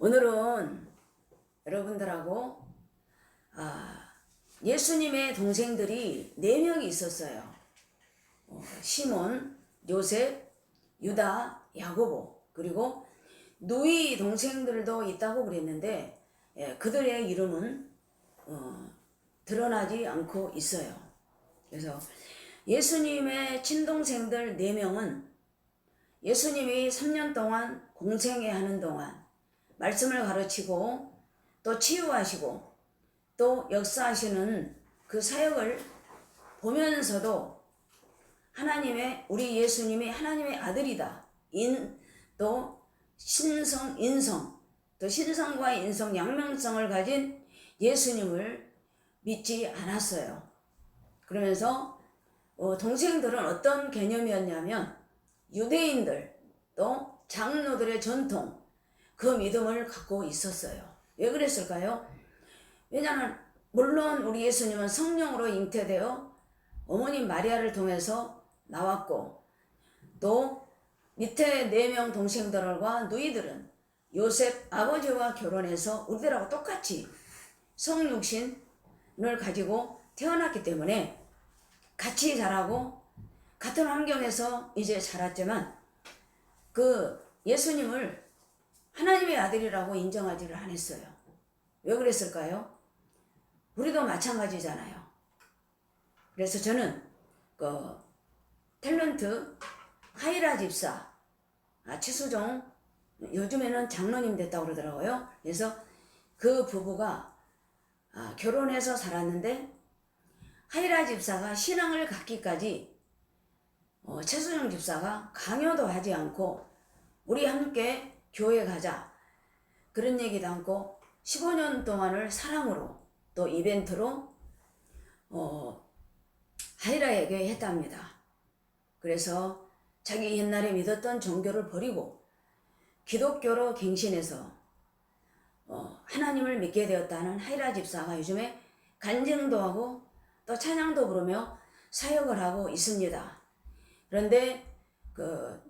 오늘은 여러분들하고 예수님의 동생들이 4명이 있었어요. 시몬, 요셉, 유다, 야고보, 그리고 누이 동생들도 있다고 그랬는데 그들의 이름은 드러나지 않고 있어요. 그래서 예수님의 친동생들 4명은 예수님이 3년 동안 공생애 하는 동안 말씀을 가르치고 또 치유하시고 또 역사하시는 그 사역을 보면서도 우리 예수님이 하나님의 아들이다. 또 인성, 또 신성과 인성 양면성을 가진 예수님을 믿지 않았어요. 그러면서 동생들은 어떤 개념이었냐면 유대인들 또 장로들의 전통 그 믿음을 갖고 있었어요. 왜 그랬을까요? 왜냐하면 물론 우리 예수님은 성령으로 잉태되어 어머니 마리아를 통해서 나왔고 또 밑에 4명 동생들과 누이들은 요셉 아버지와 결혼해서 우리들하고 똑같이 성육신을 가지고 태어났기 때문에 같이 자라고 같은 환경에서 이제 자랐지만 그 예수님을 하나님의 아들이라고 인정하지를 않았어요. 왜 그랬을까요? 우리도 마찬가지잖아요. 그래서 저는 그 탤런트 하이라 집사 최수종 요즘에는 장로님 됐다고 그러더라고요. 그래서 그 부부가 결혼해서 살았는데 하이라 집사가 신앙을 갖기까지 최수종 집사가 강요도 하지 않고 우리 함께 교회 가자 그런 얘기도 않고 15년 동안을 사랑으로 또 이벤트로 하이라에게 했답니다. 그래서 자기 옛날에 믿었던 종교를 버리고 기독교로 갱신해서 하나님을 믿게 되었다는 하이라 집사가 요즘에 간증도 하고 또 찬양도 부르며 사역을 하고 있습니다. 그런데 그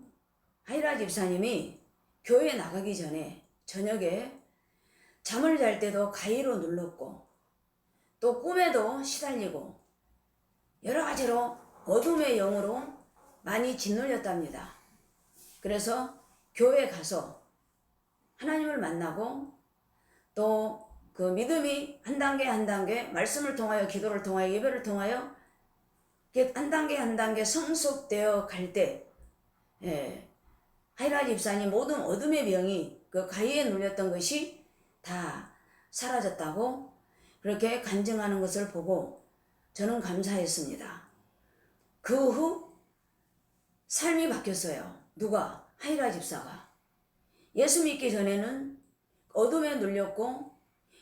하이라 집사님이 교회 나가기 전에 저녁에 잠을 잘 때도 가위로 눌렀고 또 꿈에도 시달리고 여러 가지로 어둠의 영으로 많이 짓눌렸답니다. 그래서 교회 가서 하나님을 만나고 또 그 믿음이 한 단계 한 단계 말씀을 통하여 기도를 통하여 예배를 통하여 한 단계 한 단계 성숙되어 갈 때 하이라 집사님 모든 어둠의 병이 그 가위에 눌렸던 것이 다 사라졌다고 그렇게 간증하는 것을 보고 저는 감사했습니다. 그 후 삶이 바뀌었어요. 누가? 하이라 집사가. 예수 믿기 전에는 어둠에 눌렸고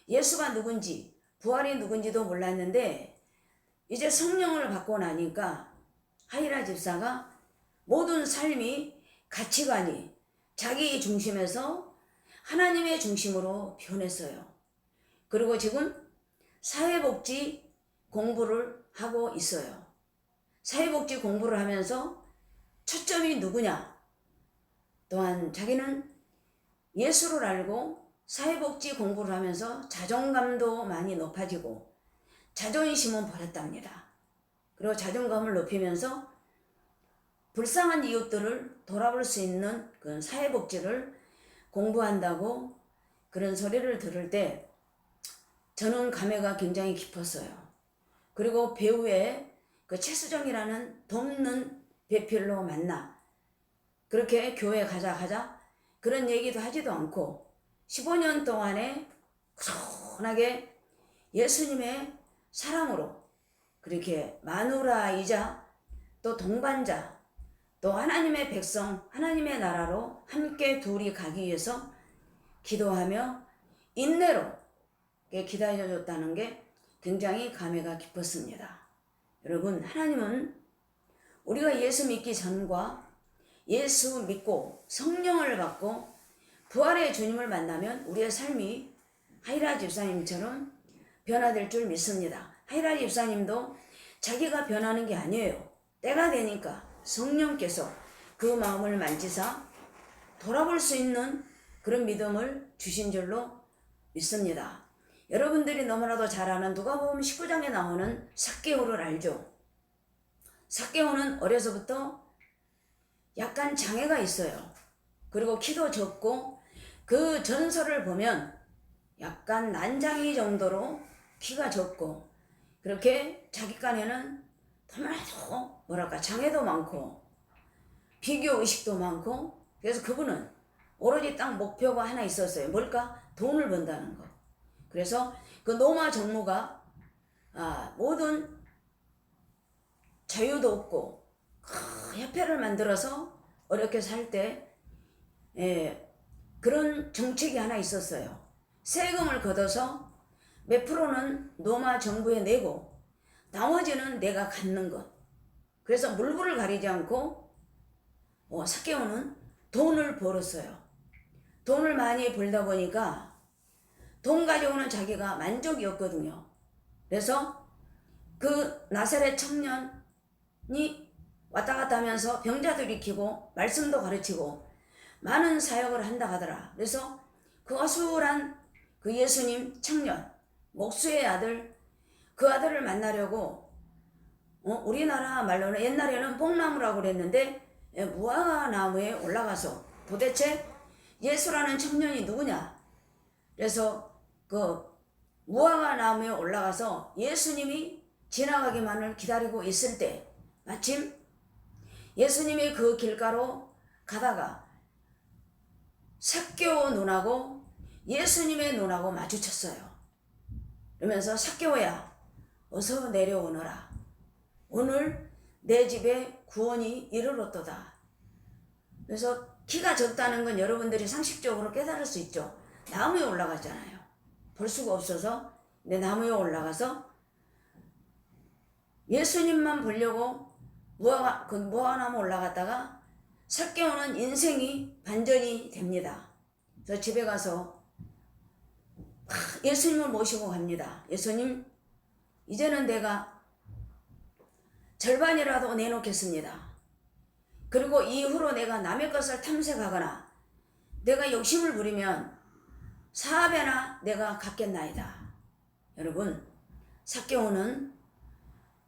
예수가 누군지 부활이 누군지도 몰랐는데 이제 성령을 받고 나니까 하이라 집사가 모든 삶이 가치관이 자기 중심에서 하나님의 중심으로 변했어요. 그리고 지금 사회복지 공부를 하고 있어요. 사회복지 공부를 하면서 초점이 누구냐? 또한 자기는 예수를 알고 사회복지 공부를 하면서 자존감도 많이 높아지고 자존심은 버렸답니다. 그리고 자존감을 높이면서 불쌍한 이웃들을 돌아볼 수 있는 그런 사회복지를 공부한다고 그런 소리를 들을 때 저는 감회가 굉장히 깊었어요. 그리고 배우의 그 최수정이라는 돕는 배필로 만나 그렇게 교회 가자 그런 얘기도 하지도 않고 15년 동안에 꾸준하게 예수님의 사랑으로 그렇게 마누라이자 또 동반자 또 하나님의 백성 하나님의 나라로 함께 둘이 가기 위해서 기도하며 인내로 기다려줬다는 게 굉장히 감회가 깊었습니다. 여러분, 하나님은 우리가 예수 믿기 전과 예수 믿고 성령을 받고 부활의 주님을 만나면 우리의 삶이 하이라 집사님처럼 변화될 줄 믿습니다. 하이라 집사님도 자기가 변하는 게 아니에요. 때가 되니까 성령께서 그 마음을 만지사 돌아볼 수 있는 그런 믿음을 주신 줄로 믿습니다. 여러분들이 너무나도 잘 아는 누가복음 19장에 나오는 삭개오를 알죠? 삭개오는 어려서부터 약간 장애가 있어요. 그리고 키도 적고 그 전설을 보면 약간 난장이 정도로 키가 적고 그렇게 자기간에는 너무나도 뭐랄까 장애도 많고 비교의식도 많고 그래서 그분은 오로지 딱 목표가 하나 있었어요. 뭘까? 돈을 번다는 거. 그래서 그 노마 정무가 모든 자유도 없고 협회를 만들어서 어렵게 살 때 그런 정책이 하나 있었어요. 세금을 걷어서 몇 프로는 노마 정부에 내고 나머지는 내가 갖는 것. 그래서 물불을 가리지 않고 삭개오는 돈을 벌었어요. 돈을 많이 벌다 보니까 돈 가져오는 자기가 만족이었거든요. 그래서 그 나사렛 청년이 왔다 갔다 하면서 병자도 일으키고 말씀도 가르치고 많은 사역을 한다 하더라. 그래서 그 어수선한 그 예수님 청년 목수의 아들 그 아들을 만나려고 우리나라 말로는 옛날에는 뽕나무라고 그랬는데 무화과나무에 올라가서 도대체 예수라는 청년이 누구냐. 그래서 그 무화과나무에 올라가서 예수님이 지나가기만을 기다리고 있을 때 마침 예수님이 그 길가로 가다가 삭개오 눈하고 예수님의 눈하고 마주쳤어요. 그러면서 삭개오야 어서 내려오너라. 오늘 내 집에 구원이 이르렀도다. 그래서 키가 적다는 건 여러분들이 상식적으로 깨달을 수 있죠. 나무에 올라가잖아요. 볼 수가 없어서 내 나무에 올라가서 예수님만 보려고 무화과나무 올라갔다가 삭개오는 인생이 반전이 됩니다. 그래서 집에 가서 예수님을 모시고 갑니다. 예수님, 이제는 내가 절반이라도 내놓겠습니다. 그리고 이후로 내가 남의 것을 탐색하거나 내가 욕심을 부리면 4배나 내가 갚겠나이다. 여러분, 삭개오는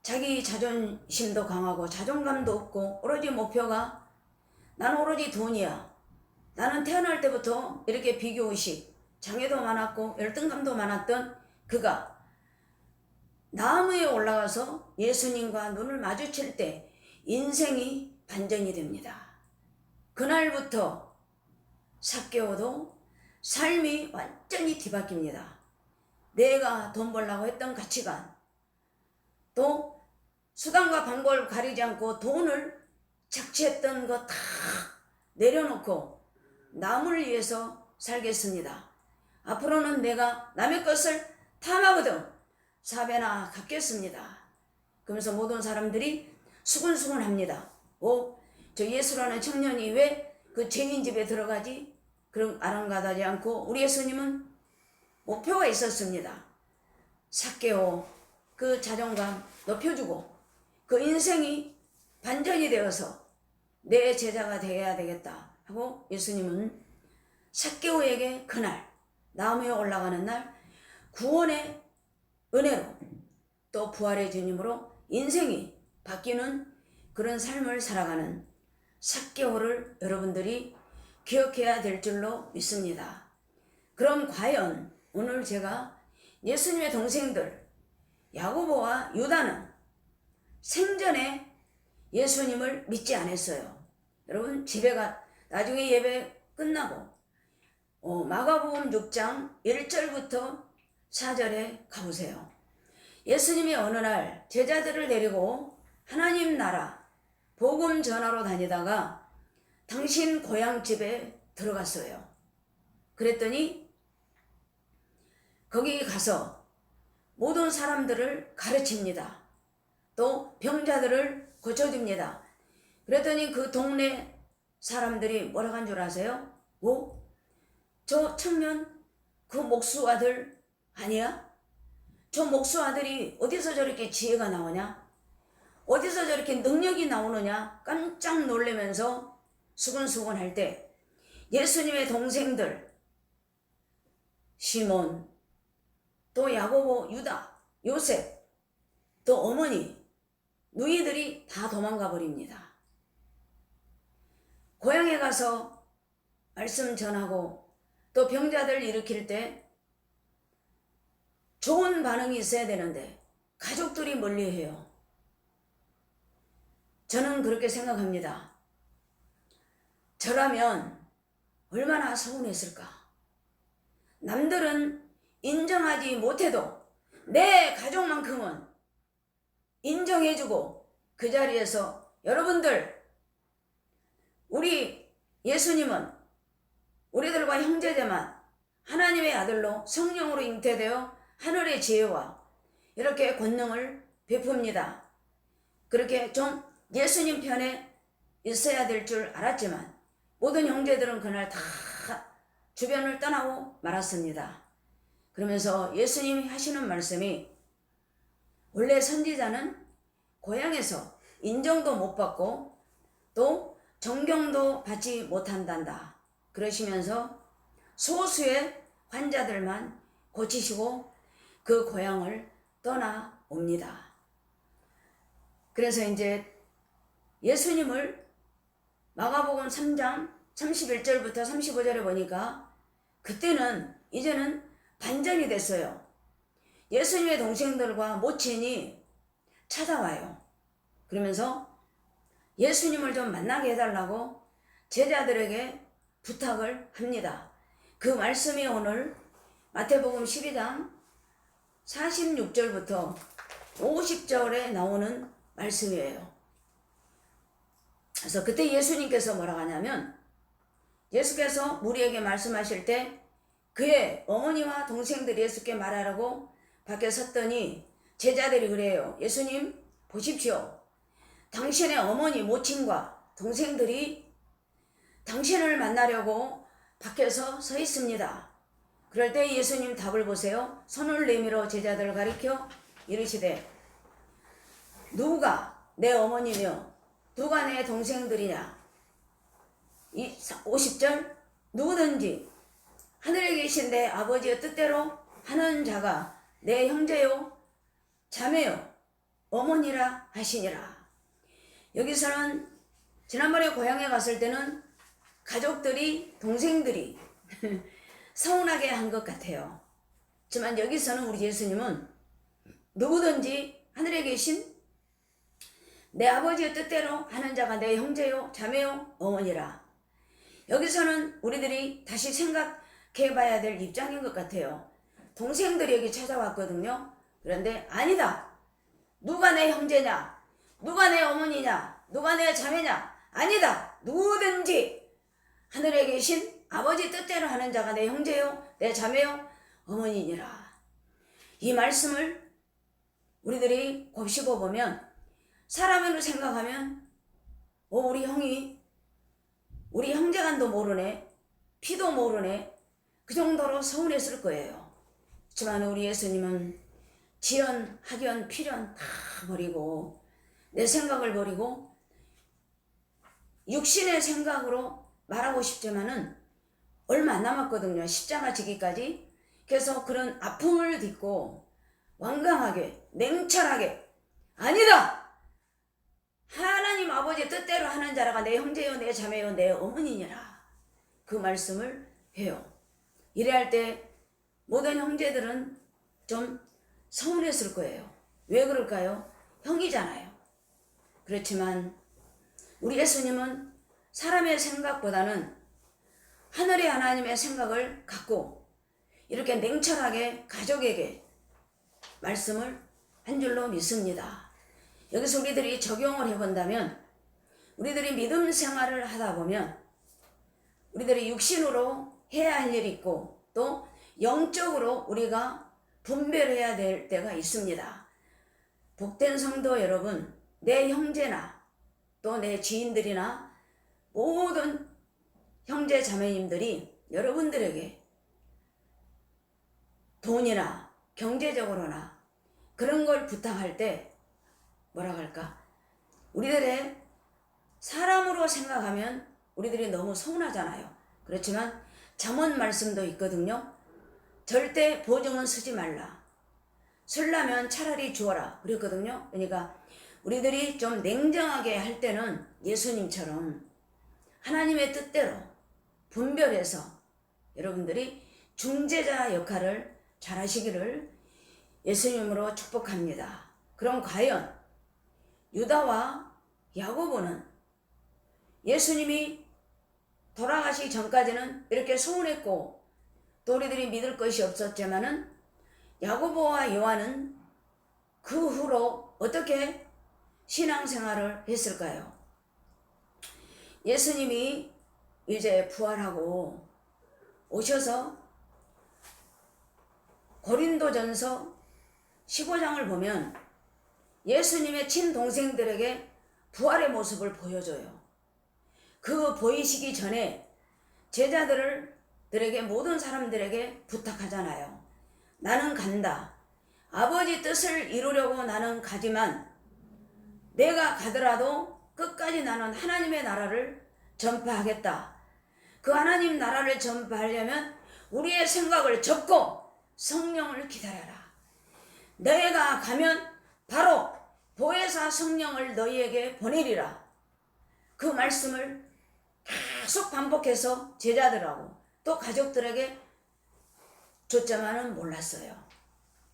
자기 자존심도 강하고 자존감도 없고 오로지 목표가 나는 오로지 돈이야. 나는 태어날 때부터 이렇게 비교의식, 장애도 많았고 열등감도 많았던 그가 나무에 올라가서 예수님과 눈을 마주칠 때 인생이 반전이 됩니다. 그날부터 삭개오도 삶이 완전히 뒤바뀝니다. 내가 돈 벌려고 했던 가치관, 또 수단과 방법을 가리지 않고 돈을 착취했던 거 다 내려놓고 남을 위해서 살겠습니다. 앞으로는 내가 남의 것을 탐하거든 4배나 갚겠습니다. 그러면서 모든 사람들이 수근수근합니다. 저 예수라는 청년이 왜 그 죄인 집에 들어가지? 그럼 아랑가다지 않고 우리 예수님은 목표가 있었습니다. 삭개오 그 자존감 높여주고 그 인생이 반전이 되어서 내 제자가 되어야 되겠다 하고 예수님은 삭개오에게 그날 나무에 올라가는 날 구원의 은혜로 또 부활의 주님으로 인생이 바뀌는 그런 삶을 살아가는 삭개오를 여러분들이 기억해야 될 줄로 믿습니다. 그럼 과연 오늘 제가 예수님의 동생들 야고보와 유다는 생전에 예수님을 믿지 않았어요. 여러분 나중에 예배 끝나고 마가복음 6장 1절부터 4절에 가보세요. 예수님이 어느 날 제자들을 데리고 하나님 나라 복음 전하러 다니다가 당신 고향집에 들어갔어요. 그랬더니 거기 가서 모든 사람들을 가르칩니다. 또 병자들을 고쳐줍니다. 그랬더니 그 동네 사람들이 뭐라고 한 줄 아세요? 저 청년 그 목수 아들 아니야? 저 목수 아들이 어디서 저렇게 지혜가 나오냐? 어디서 저렇게 능력이 나오느냐? 깜짝 놀라면서 수근수근할 때 예수님의 동생들 시몬, 또 야고보, 유다, 요셉, 또 어머니, 누이들이 다 도망가 버립니다. 고향에 가서 말씀 전하고 또 병자들 일으킬 때 좋은 반응이 있어야 되는데 가족들이 멀리해요. 저는 그렇게 생각합니다. 저라면 얼마나 서운했을까. 남들은 인정하지 못해도 내 가족만큼은 인정해주고 그 자리에서 여러분들, 우리 예수님은 우리들과 형제자만 하나님의 아들로 성령으로 잉태되어 하늘의 지혜와 이렇게 권능을 베풉니다. 그렇게 좀 예수님 편에 있어야 될 줄 알았지만 모든 형제들은 그날 다 주변을 떠나고 말았습니다. 그러면서 예수님이 하시는 말씀이, 원래 선지자는 고향에서 인정도 못 받고 또 존경도 받지 못한단다. 그러시면서 소수의 환자들만 고치시고 그 고향을 떠나옵니다. 그래서 이제 예수님을 마가복음 3장 31절부터 35절에 보니까 그때는 이제는 반전이 됐어요. 예수님의 동생들과 모친이 찾아와요. 그러면서 예수님을 좀 만나게 해달라고 제자들에게 부탁을 합니다. 그 말씀이 오늘 마태복음 12장 46절부터 50절에 나오는 말씀이에요. 그래서 그때 예수님께서 뭐라고 하냐면, 예수께서 무리에게 말씀하실 때 그의 어머니와 동생들이 예수께 말하라고 밖에 섰더니 제자들이 그래요. 예수님 보십시오. 당신의 어머니, 모친과 동생들이 당신을 만나려고 밖에서 서 있습니다. 그럴 때 예수님 답을 보세요. 손을 내밀어 제자들을 가리켜 이르시되, 누가 내 어머니며 누가 내 동생들이냐. 50절, 누구든지 하늘에 계신 내 아버지의 뜻대로 하는 자가 내 형제요 자매요 어머니라 하시니라. 여기서는 지난번에 고향에 갔을 때는 가족들이, 동생들이 서운하게 한 것 같아요. 하지만 여기서는 우리 예수님은 누구든지 하늘에 계신 내 아버지의 뜻대로 하는 자가 내 형제요 자매요 어머니라. 여기서는 우리들이 다시 생각해 봐야 될 입장인 것 같아요. 동생들이 여기 찾아왔거든요. 그런데 아니다. 누가 내 형제냐? 누가 내 어머니냐? 누가 내 자매냐? 아니다. 누구든지 하늘에 계신 아버지 뜻대로 하는 자가 내 형제요 내 자매요 어머니니라. 이 말씀을 우리들이 곱씹어 보면, 사람으로 생각하면 우리 형이, 우리 형제간도 모르네, 피도 모르네, 그 정도로 서운했을 거예요. 하지만 우리 예수님은 지연, 학연, 필연 다 버리고 내 생각을 버리고 육신의 생각으로 말하고 싶지만은 얼마 안 남았거든요. 십자가 지기까지. 그래서 그런 아픔을 딛고 완강하게, 냉철하게, 아니다! 하나님 아버지 뜻대로 하는 자라가 내 형제요 내 자매요 내 어머니니라. 그 말씀을 해요. 이래 할 때 모든 형제들은 좀 서운했을 거예요. 왜 그럴까요? 형이잖아요. 그렇지만 우리 예수님은 사람의 생각보다는 하늘의 하나님의 생각을 갖고 이렇게 냉철하게 가족에게 말씀을 한 줄로 믿습니다. 여기서 우리들이 적용을 해본다면, 우리들이 믿음 생활을 하다 보면 우리들이 육신으로 해야 할 일이 있고 또 영적으로 우리가 분별해야 될 때가 있습니다. 복된 성도 여러분, 내 형제나 또 내 지인들이나 모든 형제 자매님들이 여러분들에게 돈이나 경제적으로나 그런 걸 부탁할 때 뭐라 할까? 우리들의 사람으로 생각하면 우리들이 너무 서운하잖아요. 그렇지만 잠언 말씀도 있거든요. 절대 보증은 서지 말라. 설라면 차라리 주어라. 그랬거든요. 그러니까 우리들이 좀 냉정하게 할 때는 예수님처럼 하나님의 뜻대로 분별해서 여러분들이 중재자 역할을 잘 하시기를 예수님으로 축복합니다. 그럼 과연 유다와 야고보는 예수님이 돌아가시기 전까지는 이렇게 소원했고 또 우리들이 믿을 것이 없었지만은 야고보와 요한은 그 후로 어떻게 신앙생활을 했을까요? 예수님이 이제 부활하고 오셔서 고린도전서 15장을 보면 예수님의 친동생들에게 부활의 모습을 보여줘요. 그 보이시기 전에 제자들에게 모든 사람들에게 부탁하잖아요. 나는 간다. 아버지 뜻을 이루려고 나는 가지만 내가 가더라도 끝까지 나는 하나님의 나라를 전파하겠다. 그 하나님 나라를 전파하려면 우리의 생각을 접고 성령을 기다려라. 너희가 가면 바로 보혜사 성령을 너희에게 보내리라. 그 말씀을 계속 반복해서 제자들하고 또 가족들에게 줬지만은 몰랐어요.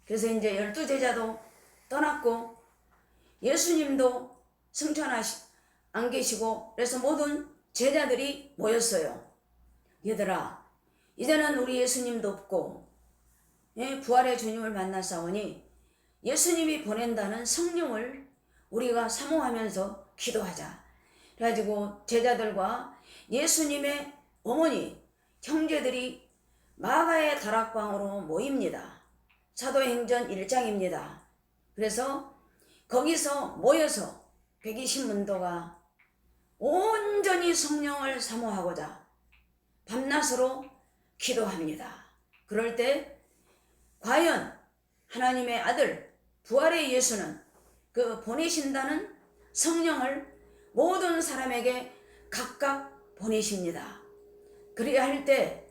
그래서 이제 12제자도 떠났고 예수님도 승천 안 계시고 그래서 모든 제자들이 모였어요. 얘들아, 이제는 우리 예수님도 없고 부활의 주님을 만났사오니 예수님이 보낸다는 성령을 우리가 사모하면서 기도하자. 그래가지고 제자들과 예수님의 어머니, 형제들이 마가의 다락방으로 모입니다. 사도행전 1장입니다. 그래서 거기서 모여서 120문도가 온전히 성령을 사모하고자 밤낮으로 기도합니다. 그럴 때 과연 하나님의 아들 부활의 예수는 그 보내신다는 성령을 모든 사람에게 각각 보내십니다. 그래야 할 때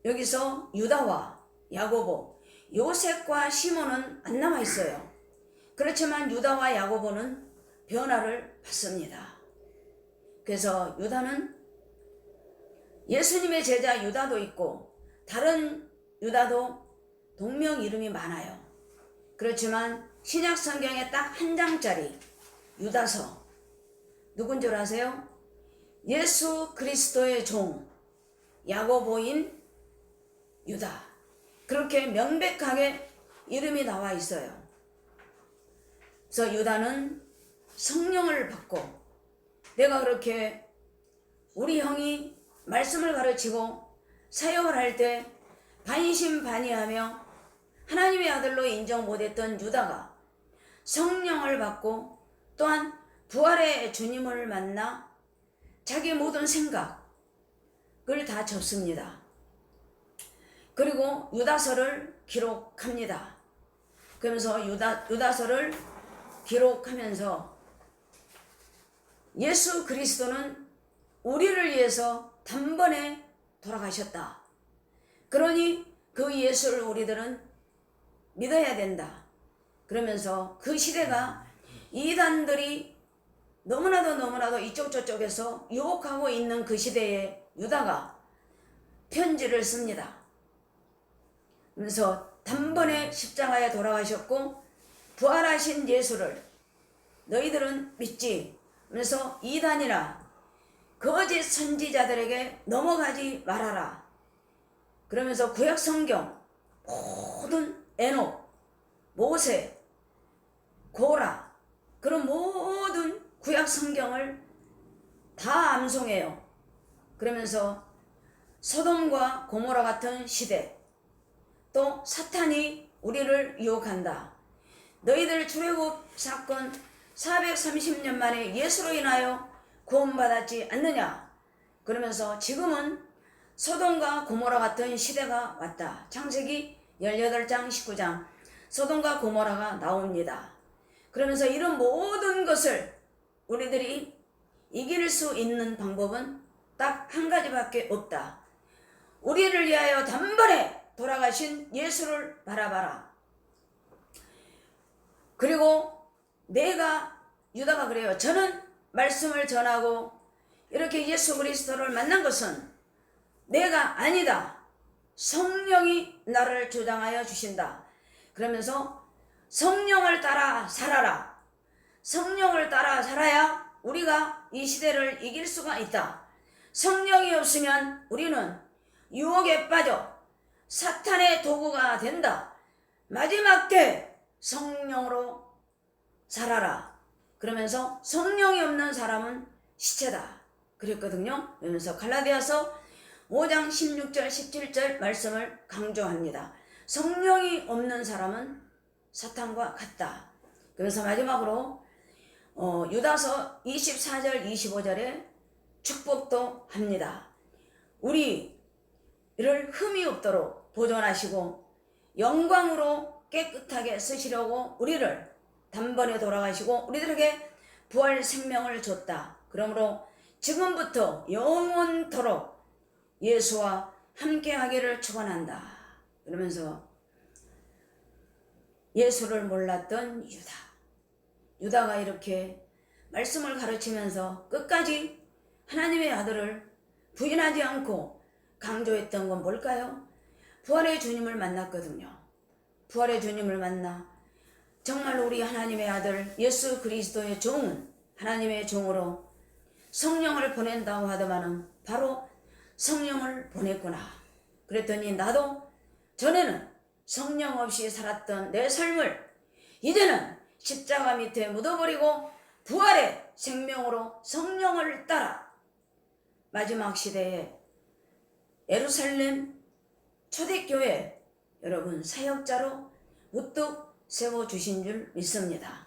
여기서 유다와 야고보, 요셉과 시몬은 안 남아 있어요. 그렇지만 유다와 야고보는 변화를 받습니다. 그래서 유다는 예수님의 제자 유다도 있고 다른 유다도 동명 이름이 많아요. 그렇지만 신약 성경에 딱 한 장짜리 유다서 누군 줄 아세요? 예수 그리스도의 종 야고보인 유다. 그렇게 명백하게 이름이 나와 있어요. 그래서 유다는 성령을 받고 내가 그렇게 우리 형이 말씀을 가르치고 사역을 할 때 반신반의하며 하나님의 아들로 인정 못했던 유다가 성령을 받고 또한 부활의 주님을 만나 자기 모든 생각을 다 접습니다. 그리고 유다서를 기록합니다. 그러면서 유다서를 기록하면서 예수 그리스도는 우리를 위해서 단번에 돌아가셨다. 그러니 그 예수를 우리들은 믿어야 된다. 그러면서 그 시대가 이단들이 너무나도 이쪽 저쪽에서 유혹하고 있는 그 시대에 유다가 편지를 씁니다. 그래서 단번에 십자가에 돌아가셨고 부활하신 예수를 너희들은 믿지. 그래서 이단이나 거짓 선지자들에게 넘어가지 말아라. 그러면서 구약 성경 모든 에녹, 모세, 고라 그런 모든 구약 성경을 다 암송해요. 그러면서 소돔과 고모라 같은 시대 또 사탄이 우리를 유혹한다. 너희들 출애굽 사건 430년 만에 예수로 인하여 구원받았지 않느냐. 그러면서 지금은 소돔과 고모라 같은 시대가 왔다. 창세기 18장 19장 소돔과 고모라가 나옵니다. 그러면서 이런 모든 것을 우리들이 이길 수 있는 방법은 딱 한 가지밖에 없다. 우리를 위하여 단번에 돌아가신 예수를 바라봐라. 그리고 유다가 그래요. 저는 말씀을 전하고 이렇게 예수 그리스도를 만난 것은 내가 아니다. 성령이 나를 주장하여 주신다. 그러면서 성령을 따라 살아라. 성령을 따라 살아야 우리가 이 시대를 이길 수가 있다. 성령이 없으면 우리는 유혹에 빠져 사탄의 도구가 된다. 마지막 때 성령으로 살아라. 그러면서 성령이 없는 사람은 시체다. 그랬거든요. 그러면서 갈라디아서 5장 16절 17절 말씀을 강조합니다. 성령이 없는 사람은 사탄과 같다. 그래서 마지막으로 유다서 24절 25절에 축복도 합니다. 우리를 흠이 없도록 보존하시고 영광으로 깨끗하게 쓰시려고 우리를 단번에 돌아가시고 우리들에게 부활 생명을 줬다. 그러므로 지금부터 영원토록 예수와 함께하기를 축원한다. 그러면서 예수를 몰랐던 유다가 이렇게 말씀을 가르치면서 끝까지 하나님의 아들을 부인하지 않고 강조했던 건 뭘까요? 부활의 주님을 만났거든요. 부활의 주님을 만나 정말 우리 하나님의 아들 예수 그리스도의 종은 하나님의 종으로 성령을 보낸다고 하더만은 바로 성령을 보냈구나. 그랬더니 나도 전에는 성령 없이 살았던 내 삶을 이제는 십자가 밑에 묻어버리고 부활의 생명으로 성령을 따라 마지막 시대에 예루살렘 초대교회 여러분 사역자로 우뚝 세워주신 줄 믿습니다.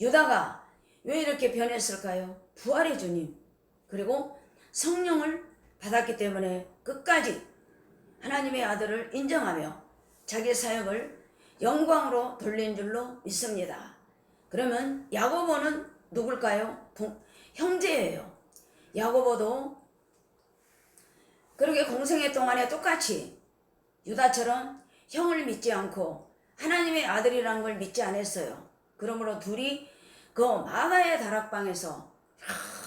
유다가 왜 이렇게 변했을까요? 부활의 주님 그리고 성령을 받았기 때문에 끝까지 하나님의 아들을 인정하며 자기 사역을 영광으로 돌린 줄로 믿습니다. 그러면 야고보는 누굴까요? 형제예요. 야고보도 그렇게 공생애 동안에 똑같이 유다처럼 형을 믿지 않고 하나님의 아들이라는 걸 믿지 않았어요. 그러므로 둘이 그 마가의 다락방에서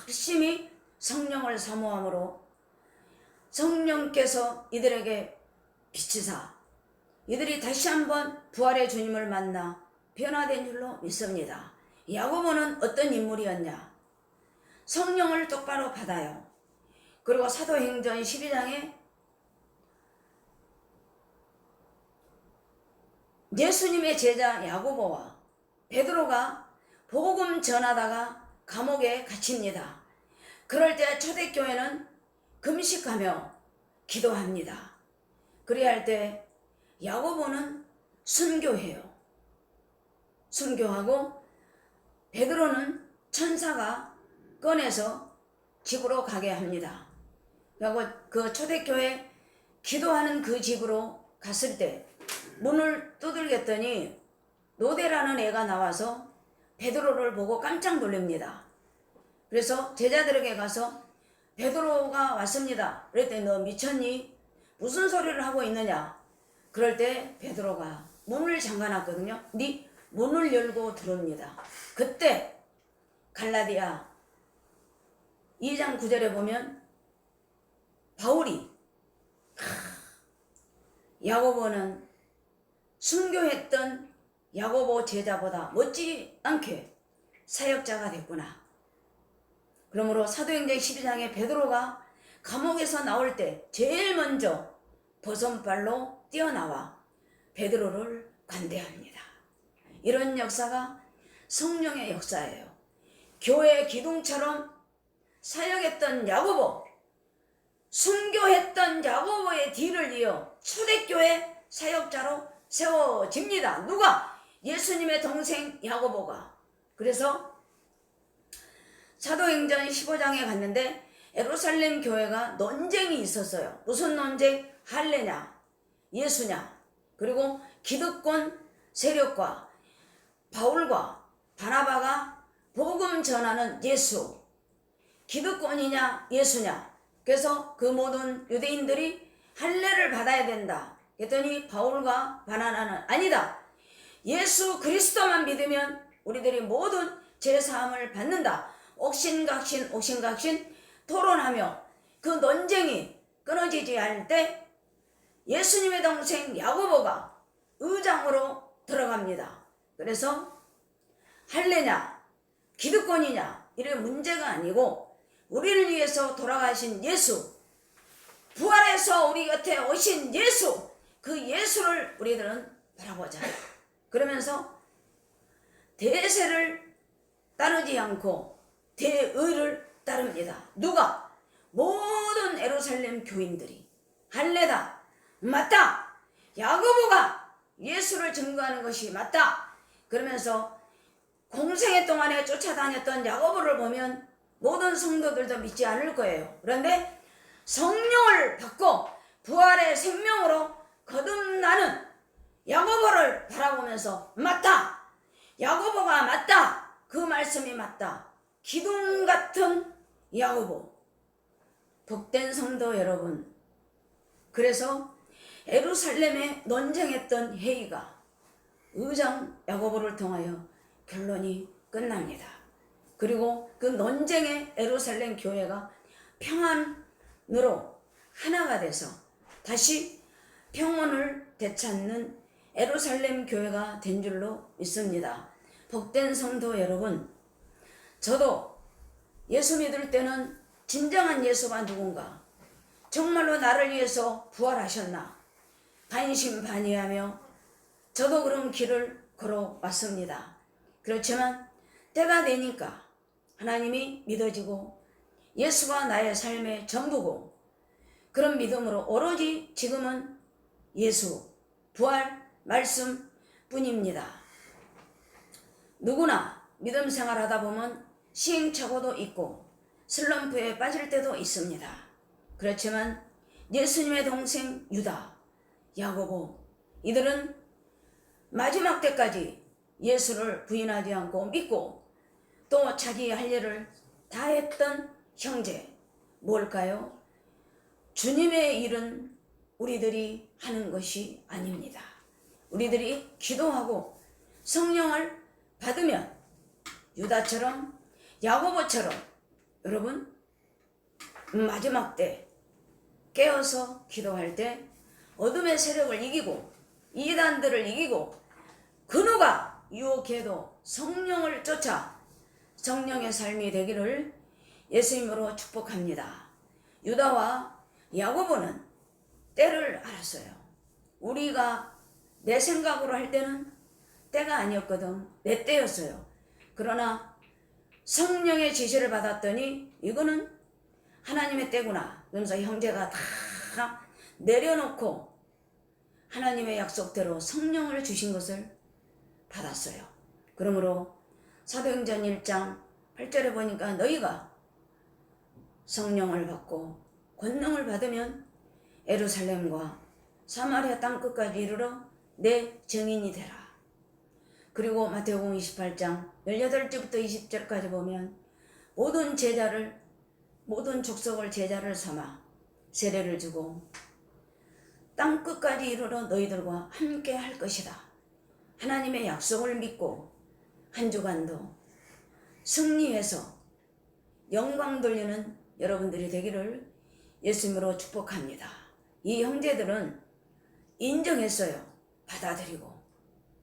열심히 성령을 사모함으로 성령께서 이들에게 비치사 이들이 다시 한번 부활의 주님을 만나 변화된 줄로 믿습니다. 야고보는 어떤 인물이었냐? 성령을 똑바로 받아요. 그리고 사도행전 12장에 예수님의 제자 야고보와 베드로가 복음 전하다가 감옥에 갇힙니다. 그럴 때 초대교회는 금식하며 기도합니다. 그래야 할 때 야고보는 순교해요. 순교하고 베드로는 천사가 꺼내서 집으로 가게 합니다. 그리고 그 초대교회 기도하는 그 집으로 갔을 때 문을 두들겼더니 노대라는 애가 나와서 베드로를 보고 깜짝 놀랍니다. 그래서 제자들에게 가서 베드로가 왔습니다. 그랬더니 너 미쳤니? 무슨 소리를 하고 있느냐? 그럴 때 베드로가 문을 잠가놨거든요. 네 문을 열고 들어옵니다. 그때 갈라디아 2장 9절에 보면 바울이 야고보는 순교했던 야고보 제자보다 못지 않게 사역자가 됐구나. 그러므로 사도행전 12장에 베드로가 감옥에서 나올 때 제일 먼저 버선발로 뛰어나와 베드로를 관대합니다. 이런 역사가 성령의 역사예요. 교회 기둥처럼 사역했던 야고보, 순교했던 야고보의 뒤를 이어 초대교회 사역자로 세워집니다. 누가? 예수님의 동생 야고보가. 그래서 사도행전 15장에 갔는데 예루살렘 교회가 논쟁이 있었어요. 무슨 논쟁? 할례냐, 예수냐, 그리고 기득권 세력과 바울과 바나바가 복음 전하는 예수, 기득권이냐 예수냐, 그래서 그 모든 유대인들이 할례를 받아야 된다. 그랬더니 바울과 바나나는 아니다. 예수 그리스도만 믿으면 우리들이 모든 죄사함을 받는다. 옥신각신 옥신각신 토론하며 그 논쟁이 끊어지지 않을 때 예수님의 동생 야고보가 의장으로 들어갑니다. 그래서 할례냐 기득권이냐 이런 문제가 아니고 우리를 위해서 돌아가신 예수, 부활해서 우리 곁에 오신 예수, 그 예수를 우리들은 바라보자. 그러면서 대세를 따르지 않고 대의를 따릅니다. 누가? 모든 예루살렘 교인들이 할례다, 맞다, 야고보가 예수를 증거하는 것이 맞다. 그러면서 공생애 동안에 쫓아다녔던 야고보를 보면 모든 성도들도 믿지 않을 거예요. 그런데 성령을 받고 부활의 생명으로 거듭나는 야고보를 바라보면서 맞다, 야고보가 맞다, 그 말씀이 맞다, 기둥 같은 야고보. 복된 성도 여러분, 그래서 예루살렘에 논쟁했던 회의가 의장 야고보를 통하여 결론이 끝납니다. 그리고 그 논쟁의 예루살렘 교회가 평안으로 하나가 돼서 다시 평온을 되찾는 예루살렘 교회가 된 줄로 믿습니다. 복된 성도 여러분, 저도 예수 믿을 때는 진정한 예수가 누군가, 정말로 나를 위해서 부활하셨나 반신반의하며 저도 그런 길을 걸어왔습니다. 그렇지만 때가 되니까 하나님이 믿어지고 예수가 나의 삶의 전부고, 그런 믿음으로 오로지 지금은 예수, 부활, 말씀 뿐입니다. 누구나 믿음 생활하다 보면 시행착오도 있고 슬럼프에 빠질 때도 있습니다. 그렇지만 예수님의 동생 유다, 야고보, 이들은 마지막 때까지 예수를 부인하지 않고 믿고 또 자기 할 일을 다 했던 형제. 뭘까요? 주님의 일은 우리들이 하는 것이 아닙니다. 우리들이 기도하고 성령을 받으면 유다처럼 야고보처럼 여러분 마지막 때 깨어서 기도할 때 어둠의 세력을 이기고 이단들을 이기고 그 누가 유혹해도 성령을 쫓아 성령의 삶이 되기를 예수님으로 축복합니다. 유다와 야고보는 때를 알았어요. 우리가 내 생각으로 할 때는 때가 아니었거든. 내 때였어요. 그러나 성령의 지시를 받았더니 이거는 하나님의 때구나. 그러면서 형제가 다 내려놓고 하나님의 약속대로 성령을 주신 것을 받았어요. 그러므로 사도행전 1장 8절에 보니까 너희가 성령을 받고 권능을 받으면 예루살렘과 사마리아 땅끝까지 이르러 내 증인이 되라. 그리고 마태복음 28장 18절부터 20절까지 보면 모든 제자를, 모든 족속을 제자를 삼아 세례를 주고 땅끝까지 이르러 너희들과 함께 할 것이다. 하나님의 약속을 믿고 한 주간도 승리해서 영광 돌리는 여러분들이 되기를 예수님으로 축복합니다. 이 형제들은 인정했어요. 받아들이고.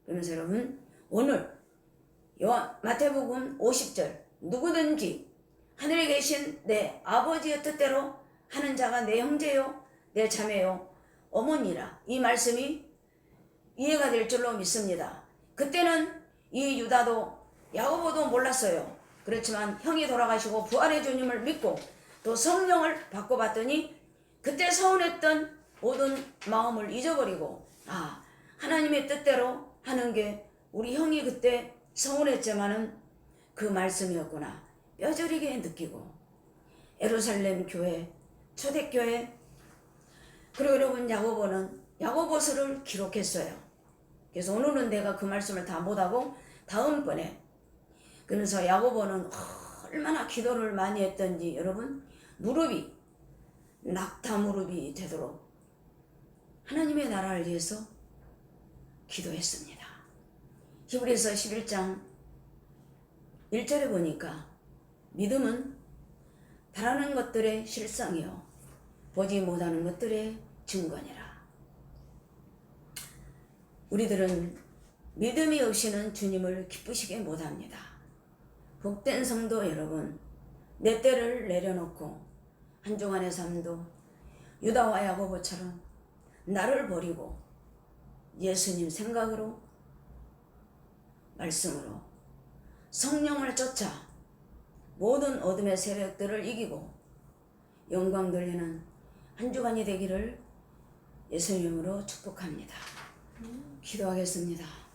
그러면서 여러분 오늘 마태복음 50절 누구든지 하늘에 계신 내 아버지의 뜻대로 하는 자가 내 형제요 내 자매요 어머니라, 이 말씀이 이해가 될 줄로 믿습니다. 그때는 이 유다도 야고보도 몰랐어요. 그렇지만 형이 돌아가시고 부활의 주님을 믿고 또 성령을 받고 봤더니 그때 서운했던 모든 마음을 잊어버리고 하나님의 뜻대로 하는 게 우리 형이 그때 서운했지만은 그 말씀이었구나 뼈저리게 느끼고 예루살렘 교회, 초대교회, 그리고 여러분 야고보는 야고보서를 기록했어요. 그래서 오늘은 내가 그 말씀을 다 못하고 다음번에, 그러면서 야고보는 얼마나 기도를 많이 했던지 여러분 무릎이 낙타 무릎이 되도록 하나님의 나라를 위해서 기도했습니다. 히브리서 11장 1절에 보니까 믿음은 바라는 것들의 실상이요 보지 못하는 것들의 증거니라. 우리들은 믿음이 없이는 주님을 기쁘시게 못합니다. 복된 성도 여러분, 내 때를 내려놓고 한 주간의 삶도 유다와 야고보처럼 나를 버리고 예수님 생각으로 말씀으로 성령을 쫓아 모든 어둠의 세력들을 이기고 영광 돌리는 한 주간이 되기를 예수님으로 축복합니다. 기도하겠습니다.